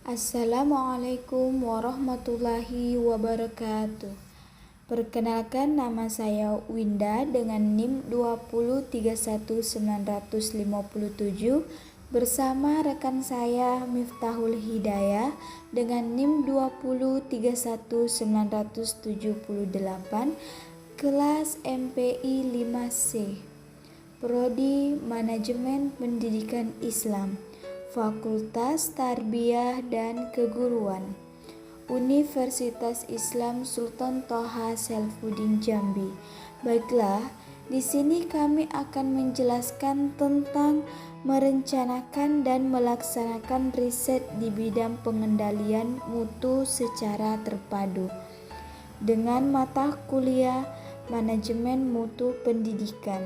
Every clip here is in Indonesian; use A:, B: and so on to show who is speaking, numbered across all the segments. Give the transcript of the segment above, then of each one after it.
A: Assalamualaikum warahmatullahi wabarakatuh. Perkenalkan, nama saya Winda dengan NIM 2031957 bersama rekan saya Miftahul Hidayah dengan NIM 2031978 kelas MPI 5C. Prodi Manajemen Pendidikan Islam, Fakultas Tarbiyah dan Keguruan, Universitas Islam Sultan Toha Saifuddin Jambi. Baiklah, di sini kami akan menjelaskan tentang merencanakan dan melaksanakan riset di bidang pengendalian mutu secara terpadu dengan mata kuliah Manajemen Mutu Pendidikan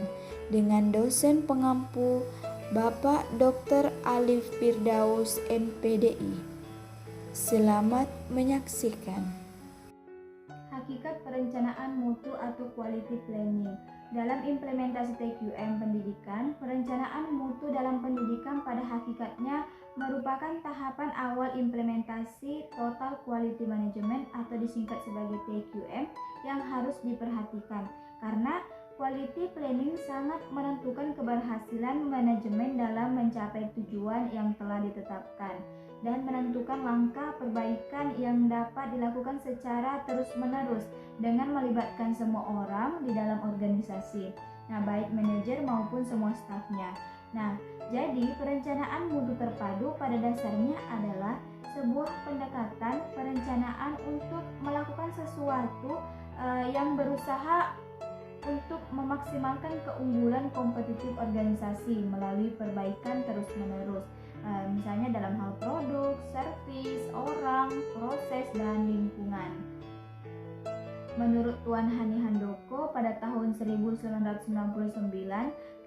A: dengan dosen pengampu Bapak Dr. Alif Firdaus MPDI. Selamat menyaksikan.
B: Hakikat perencanaan mutu atau quality planning. Dalam implementasi TQM pendidikan, perencanaan mutu dalam pendidikan pada hakikatnya merupakan tahapan awal implementasi total quality management atau disingkat sebagai TQM yang harus diperhatikan, karena quality planning sangat menentukan keberhasilan manajemen dalam mencapai tujuan yang telah ditetapkan dan menentukan langkah perbaikan yang dapat dilakukan secara terus-menerus dengan melibatkan semua orang di dalam organisasi. Nah, baik manajer maupun semua stafnya. Nah, jadi perencanaan mutu terpadu pada dasarnya adalah sebuah pendekatan perencanaan untuk melakukan sesuatu yang berusaha untuk memaksimalkan keunggulan kompetitif organisasi melalui perbaikan terus-menerus, misalnya dalam hal produk, servis, orang, proses, dan lingkungan. Menurut Tuan Hani Handoko pada tahun 1999,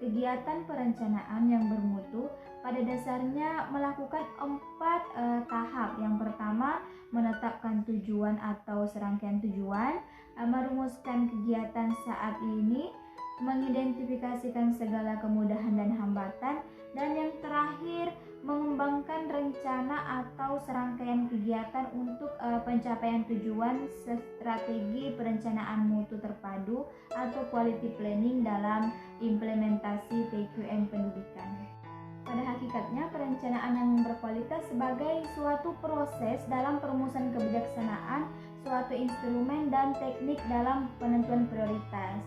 B: kegiatan perencanaan yang bermutu pada dasarnya melakukan 4 tahap. Yang pertama, menetapkan tujuan atau serangkaian tujuan, merumuskan kegiatan saat ini, mengidentifikasikan segala kemudahan dan hambatan, dan yang terakhir mengembangkan rencana atau serangkaian kegiatan untuk pencapaian tujuan strategi perencanaan mutu terpadu atau quality planning dalam implementasi TQM pendidikan. Pada hakikatnya, perencanaan yang berkualitas sebagai suatu proses dalam perumusan kebijaksanaan, suatu instrumen dan teknik dalam penentuan prioritas,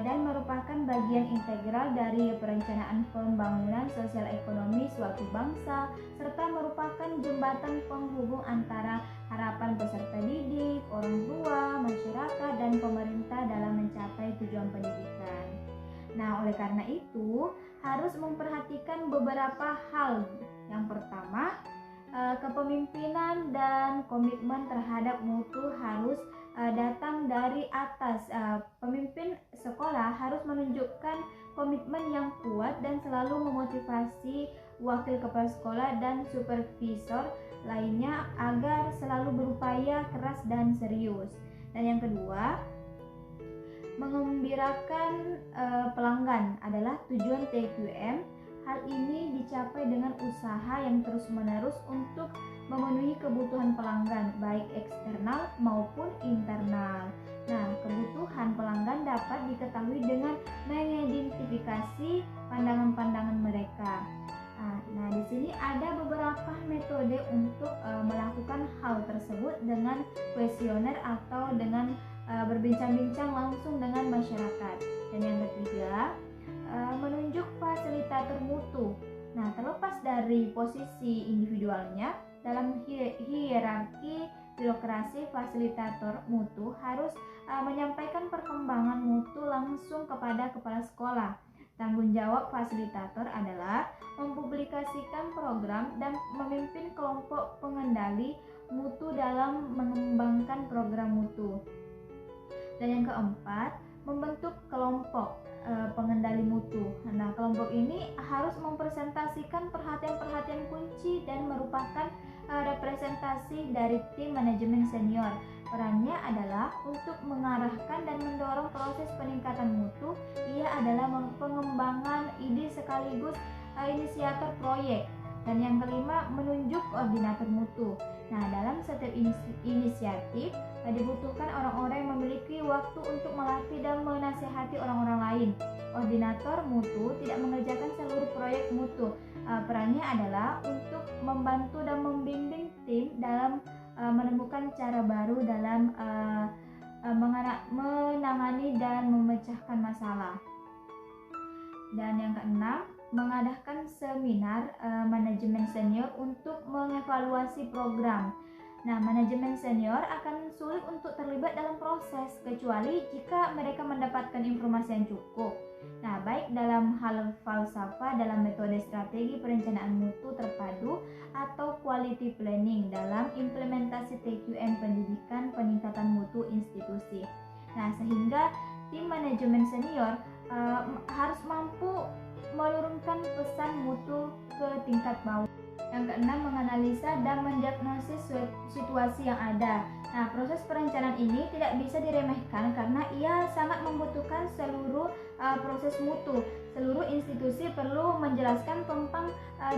B: dan merupakan bagian integral dari perencanaan pembangunan sosial ekonomi suatu bangsa, serta merupakan jembatan penghubung antara harapan peserta didik, orang tua, masyarakat, dan pemerintah dalam mencapai tujuan pendidikan. Nah, oleh karena itu harus memperhatikan beberapa hal. Yang pertama, kepemimpinan dan komitmen terhadap mutu harus datang dari atas. Pemimpin sekolah harus menunjukkan komitmen yang kuat dan selalu memotivasi wakil kepala sekolah dan supervisor lainnya agar selalu berupaya keras dan serius. Dan yang kedua, mengembirakan pelanggan adalah tujuan TQM. Hal ini dicapai dengan usaha yang terus-menerus untuk memenuhi kebutuhan pelanggan, baik eksternal maupun internal. Nah, kebutuhan pelanggan dapat diketahui dengan mengidentifikasi pandangan-pandangan mereka. Nah, di sini ada beberapa metode untuk melakukan hal tersebut dengan kuesioner atau dengan berbincang-bincang langsung dengan masyarakat. Dan yang ketiga, menunjuk fasilitator mutu. Nah, terlepas dari posisi individualnya dalam hierarki birokrasi, fasilitator mutu harus menyampaikan perkembangan mutu langsung kepada kepala sekolah. Tanggung jawab fasilitator adalah mempublikasikan program dan memimpin kelompok pengendali mutu dalam mengembangkan program mutu. Dan yang keempat, membentuk kelompok pengendali mutu. Nah, kelompok ini harus mempresentasikan perhatian-perhatian kunci dan merupakan representasi dari tim manajemen senior. Perannya adalah untuk mengarahkan dan mendorong proses peningkatan mutu. Ia adalah pengembangan ide sekaligus inisiator proyek. Dan yang kelima, menunjuk koordinator mutu. Nah, dalam setiap inisiatif dibutuhkan orang-orang yang memiliki waktu untuk melatih dan menasihati orang-orang lain. Koordinator mutu tidak mengerjakan seluruh proyek mutu. Perannya adalah untuk membantu dan membimbing tim dalam menemukan cara baru dalam menangani dan memecahkan masalah. Dan yang keenam, mengadakan seminar manajemen senior untuk mengevaluasi program. Nah, manajemen senior akan sulit untuk terlibat dalam proses kecuali jika mereka mendapatkan informasi yang cukup. Nah, baik dalam hal falsafah dalam metode strategi perencanaan mutu terpadu atau quality planning dalam implementasi TQM pendidikan peningkatan mutu institusi. Nah, sehingga tim manajemen senior harus mampu menurunkan pesan mutu ke tingkat bawah. Yang keenam, menganalisa dan mendiagnosis situasi yang ada. Nah, proses perencanaan ini tidak bisa diremehkan karena ia sangat membutuhkan seluruh proses mutu. Seluruh institusi perlu menjelaskan tentang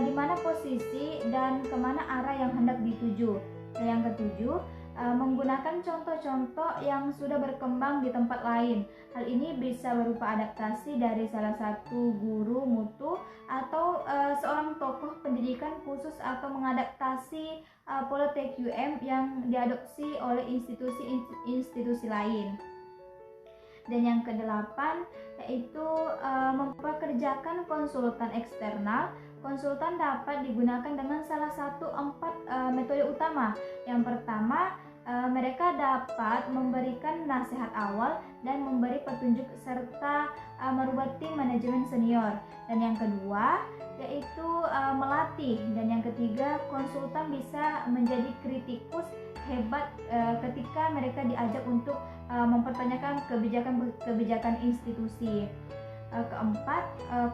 B: di mana posisi dan kemana arah yang hendak dituju. Nah, yang ketujuh, menggunakan contoh-contoh yang sudah berkembang di tempat lain. Hal ini bisa berupa adaptasi dari salah satu guru mutu atau seorang tokoh pendidikan khusus atau mengadaptasi pola TQM yang diadopsi oleh institusi-institusi lain. Dan yang kedelapan yaitu mempekerjakan konsultan eksternal. Konsultan dapat digunakan dengan salah satu 4 metode utama. Yang pertama, mereka dapat memberikan nasihat awal dan memberi petunjuk serta merubah tim manajemen senior. Dan yang kedua yaitu melatih. Dan yang ketiga, konsultan bisa menjadi kritikus hebat ketika mereka diajak untuk mempertanyakan kebijakan institusi. Keempat,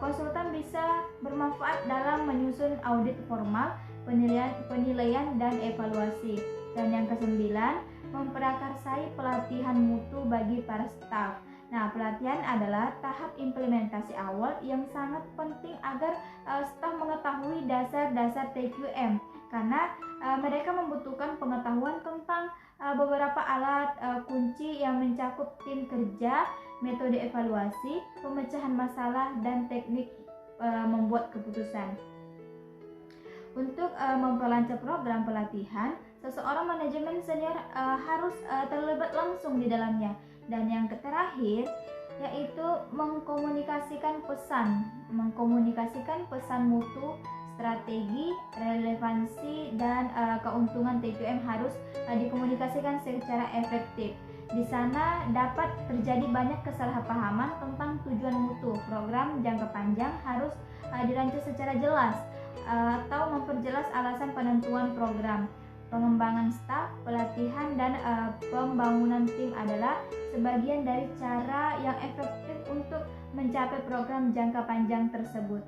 B: konsultan bisa bermanfaat dalam menyusun audit formal, penilaian dan evaluasi. Dan yang kesembilan, memprakarsai pelatihan mutu bagi para staf. Nah, pelatihan adalah tahap implementasi awal yang sangat penting agar staf mengetahui dasar-dasar TQM karena mereka membutuhkan pengetahuan tentang beberapa alat kunci yang mencakup tim kerja, metode evaluasi, pemecahan masalah, dan teknik membuat keputusan. Untuk memperlancar program pelatihan, seseorang manajemen senior harus terlibat langsung di dalamnya. Dan yang terakhir yaitu mengkomunikasikan pesan mutu, strategi, relevansi, dan keuntungan TQM harus dikomunikasikan secara efektif. Di sana dapat terjadi banyak kesalahpahaman tentang tujuan mutu. Program jangka panjang harus dirancang secara jelas atau memperjelas alasan penentuan program. Pengembangan staf, pelatihan, dan pembangunan tim adalah sebagian dari cara yang efektif untuk mencapai program jangka panjang tersebut.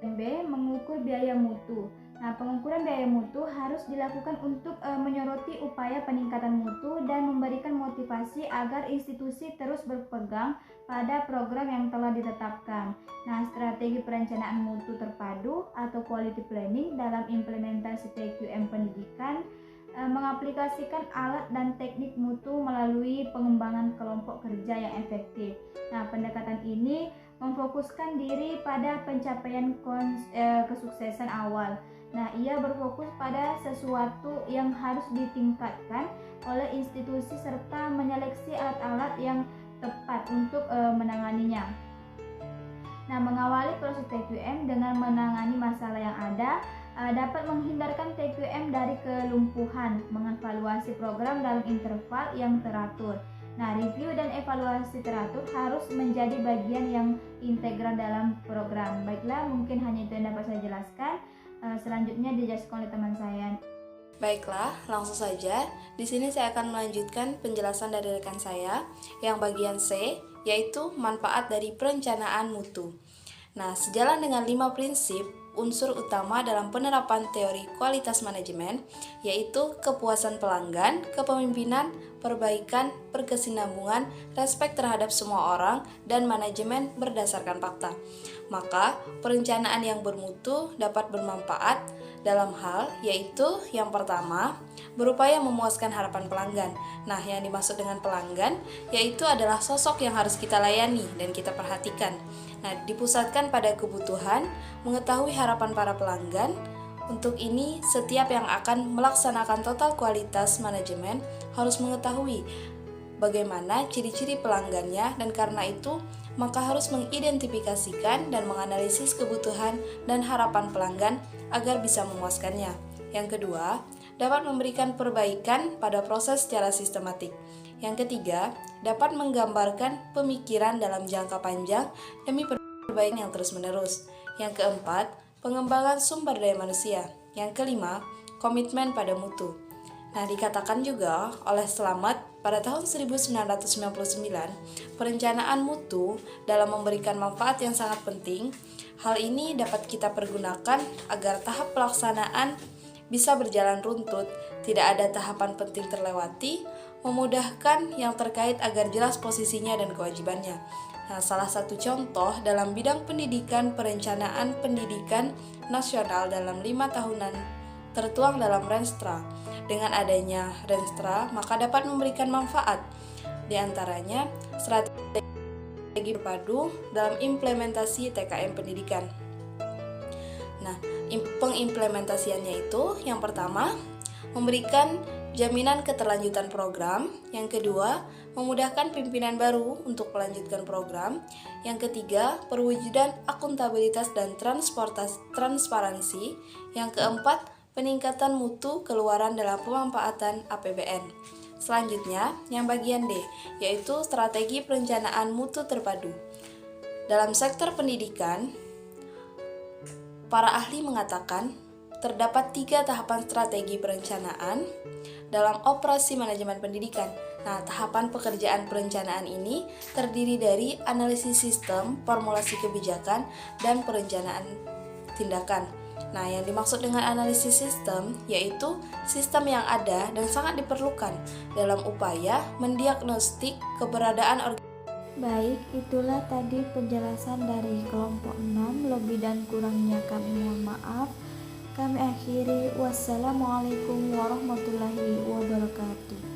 B: B. Mengukur biaya mutu. Nah, pengukuran biaya mutu harus dilakukan untuk menyoroti upaya peningkatan mutu dan memberikan motivasi agar institusi terus berpegang pada program yang telah ditetapkan. Nah, strategi perencanaan mutu terpadu atau quality planning dalam implementasi TQM pendidikan mengaplikasikan alat dan teknik mutu melalui pengembangan kelompok kerja yang efektif. Nah, pendekatan ini memfokuskan diri pada pencapaian kesuksesan awal. Nah, ia berfokus pada sesuatu yang harus ditingkatkan oleh institusi serta menyeleksi alat-alat yang tepat untuk menanganinya. Nah, mengawali proses TQM dengan menangani masalah yang ada dapat menghindarkan TQM dari kelumpuhan, mengevaluasi program dalam interval yang teratur. Nah, review dan evaluasi teratur harus menjadi bagian yang integral dalam program. Baiklah, mungkin hanya itu yang dapat saya jelaskan. Selanjutnya dijelaskan oleh teman saya.
C: Baiklah, langsung saja. Di sini saya akan melanjutkan penjelasan dari rekan saya yang bagian C, yaitu manfaat dari perencanaan mutu. Nah, sejalan dengan 5 prinsip unsur utama dalam penerapan teori kualitas manajemen, yaitu kepuasan pelanggan, kepemimpinan, perbaikan, berkesinambungan, respek terhadap semua orang, dan manajemen berdasarkan fakta. Maka, perencanaan yang bermutu dapat bermanfaat dalam hal yaitu yang pertama, berupaya memuaskan harapan pelanggan. Nah, yang dimaksud dengan pelanggan yaitu adalah sosok yang harus kita layani dan kita perhatikan. Nah, dipusatkan pada kebutuhan, mengetahui harapan para pelanggan. Untuk ini, setiap yang akan melaksanakan total kualitas manajemen harus mengetahui bagaimana ciri-ciri pelanggannya, dan karena itu maka harus mengidentifikasikan dan menganalisis kebutuhan dan harapan pelanggan agar bisa memuaskannya. Yang kedua, dapat memberikan perbaikan pada proses secara sistematik. Yang ketiga, dapat menggambarkan pemikiran dalam jangka panjang demi perbaikan yang terus-menerus. Yang keempat, pengembangan sumber daya manusia. Yang kelima, komitmen pada mutu. Nah, dikatakan juga oleh Slamet pada tahun 1999, perencanaan mutu dalam memberikan manfaat yang sangat penting. Hal ini dapat kita pergunakan agar tahap pelaksanaan bisa berjalan runtut, tidak ada tahapan penting terlewati, memudahkan yang terkait agar jelas posisinya dan kewajibannya. Nah, salah satu contoh dalam bidang pendidikan, perencanaan pendidikan nasional dalam 5 tahunan tertuang dalam Renstra. Dengan adanya Renstra, maka dapat memberikan manfaat. Di antaranya, strategi berpadu dalam implementasi TKM pendidikan. Nah, pengimplementasiannya itu yang pertama, memberikan jaminan keterlanjutan program. Yang kedua, memudahkan pimpinan baru untuk melanjutkan program. Yang ketiga, perwujudan akuntabilitas dan transparansi. Yang keempat, peningkatan mutu keluaran dalam pemanfaatan APBN. Selanjutnya, yang bagian D, yaitu strategi perencanaan mutu terpadu. Dalam sektor pendidikan, para ahli mengatakan terdapat 3 tahapan strategi perencanaan dalam operasi manajemen pendidikan. Nah, tahapan pekerjaan perencanaan ini terdiri dari analisis sistem, formulasi kebijakan, dan perencanaan tindakan. Nah, yang dimaksud dengan analisis sistem yaitu sistem yang ada dan sangat diperlukan dalam upaya mendiagnostik keberadaan
A: Baik, itulah tadi penjelasan dari kelompok 6. Lebih dan kurangnya kami mohon maaf. Kami akhiri. Wassalamualaikum warahmatullahi wabarakatuh.